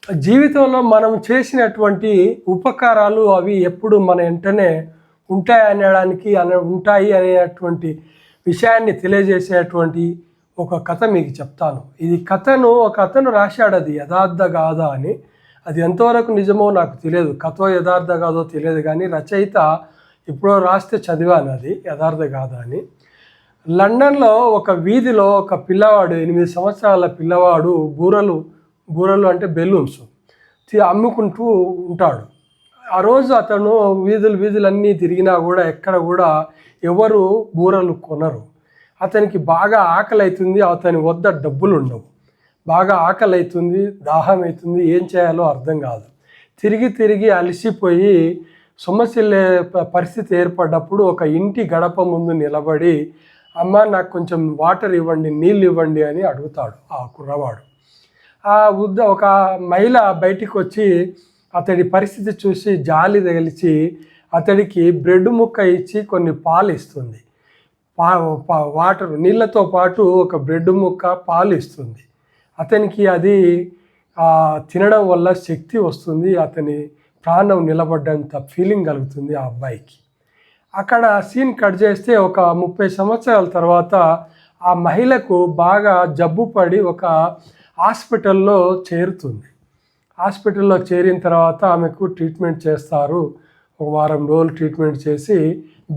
జీవితంలో మనం చేసినటువంటి ఉపకారాలు అవి ఎప్పుడు మన వెంటనే ఉంటాయి అనేటువంటి విషయాన్ని తెలియజేసేటువంటి ఒక కథ మీకు చెప్తాను. ఇది ఒక అతను రాశాడు, అది యథార్థ గాథ అని. అది ఎంతవరకు నిజమో నాకు తెలియదు, కథ యథార్థ గాథో తెలియదు, కానీ రచయిత ఎప్పుడో రాస్తే చదివాను అది యథార్థ గాథ అని. లండన్లో ఒక వీధిలో ఒక పిల్లవాడు, 8 సంవత్సరాల పిల్లవాడు బూరలు అంటే బెలూన్స్ అమ్ముకుంటూ ఉంటాడు. ఆ రోజు అతను వీధులన్నీ తిరిగినా కూడా ఎక్కడ కూడా ఎవరు బూరలు కొనరు. అతనికి బాగా ఆకలి అవుతుంది, అతని వద్ద డబ్బులు ఉండవు. బాగా ఆకలి అవుతుంది, దాహం అవుతుంది, ఏం చేయాలో అర్థం కాదు. తిరిగి అలసిపోయి సమస్యలే పరిస్థితి ఏర్పడ్డప్పుడు ఒక ఇంటి గడప ముందు నిలబడి, అమ్మ నాకు కొంచెం వాటర్ ఇవ్వండి, నీళ్ళు ఇవ్వండి అని అడుగుతాడు ఆ కుర్రవాడు. ఒక మహిళ బయటికి వచ్చి అతడి పరిస్థితి చూసి జాలి తగిలిచి అతడికి బ్రెడ్ ముక్క ఇచ్చి కొన్ని పాలు ఇస్తుంది. వాటర్ నీళ్ళతో పాటు ఒక బ్రెడ్ ముక్క పాలు ఇస్తుంది. అతనికి అది తినడం వల్ల శక్తి వస్తుంది, అతని ప్రాణం నిలబడ్డంత ఫీలింగ్ కలుగుతుంది ఆ అబ్బాయికి. అక్కడ సీన్ కట్ చేస్తే ఒక 30 సంవత్సరాల తర్వాత ఆ మహిళకు బాగా జబ్బు పడి ఒక హాస్పిటల్లో చేరుతుంది. హాస్పిటల్లో చేరిన తర్వాత ఆమెకు ట్రీట్మెంట్ చేస్తారు. ఒక వారం రోజులు ట్రీట్మెంట్ చేసి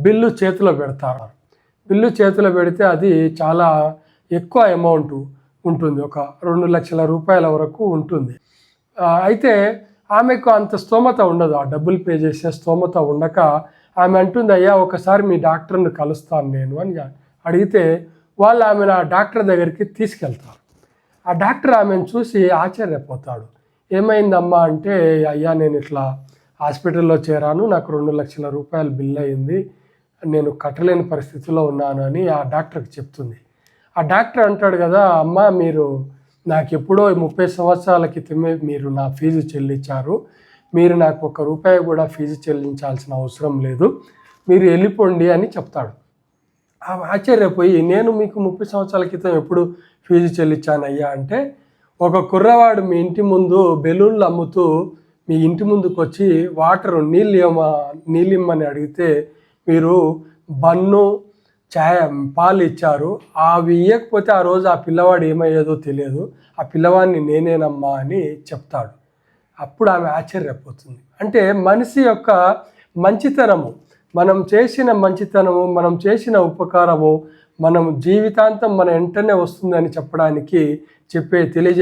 బిల్లు చేతిలో పెడతారు. బిల్లు చేతిలో పెడితే అది చాలా ఎక్కువ అమౌంట్ ఉంటుంది, ఒక 2 లక్షల రూపాయల వరకు ఉంటుంది. అయితే ఆమెకు అంత స్తోమత ఉండదు, ఆ డబ్బులు పే చేసే స్తోమత ఉండక ఆమె అంటుంది, అయ్యా ఒకసారి మీ డాక్టర్ని కలుస్తాను నేను అని అడిగితే వాళ్ళు ఆమెను ఆ డాక్టర్ దగ్గరికి తీసుకెళ్తారు. ఆ డాక్టర్ ఆమెను చూసి ఆశ్చర్యపోతాడు. ఏమైందమ్మా అంటే, అయ్యా నేను ఇట్లా హాస్పిటల్లో చేరాను, నాకు 2 లక్షల రూపాయలు బిల్ అయింది, నేను కట్టలేని పరిస్థితిలో ఉన్నాను అని ఆ డాక్టర్కి చెప్తుంది. ఆ డాక్టర్ అంటాడు కదా, అమ్మ మీరు నాకు ఎప్పుడో 30 సంవత్సరాల క్రితమే మీరు నా ఫీజు చెల్లించారు, మీరు నాకు 1 రూపాయి కూడా ఫీజు చెల్లించాల్సిన అవసరం లేదు, మీరు వెళ్ళిపోండి అని చెప్తాడు. ఆశ్చర్యపోయి, నేను మీకు 30 సంవత్సరాల క్రితం ఎప్పుడు ఫీజు చెల్లించానయ్యా అంటే, ఒక కుర్రవాడు మీ ఇంటి ముందు బెలూన్లు అమ్ముతూ మీ ఇంటి ముందుకు వచ్చి నీళ్ళు ఇమ్మని అడిగితే మీరు బన్ను పాలు ఇచ్చారు, అవి ఇవ్వకపోతే ఆ రోజు ఆ పిల్లవాడు ఏమయ్యేదో తెలియదు, ఆ పిల్లవాడిని నేనేనమ్మా అని చెప్తాడు. అప్పుడు ఆమె ఆశ్చర్యపోతుంది. అంటే మనిషి యొక్క మంచితనము, మనం చేసిన మంచితనము, మనం చేసిన ఉపకారము మనం జీవితాంతం మన వెంటనే వస్తుందని చెప్పడానికి తెలియజే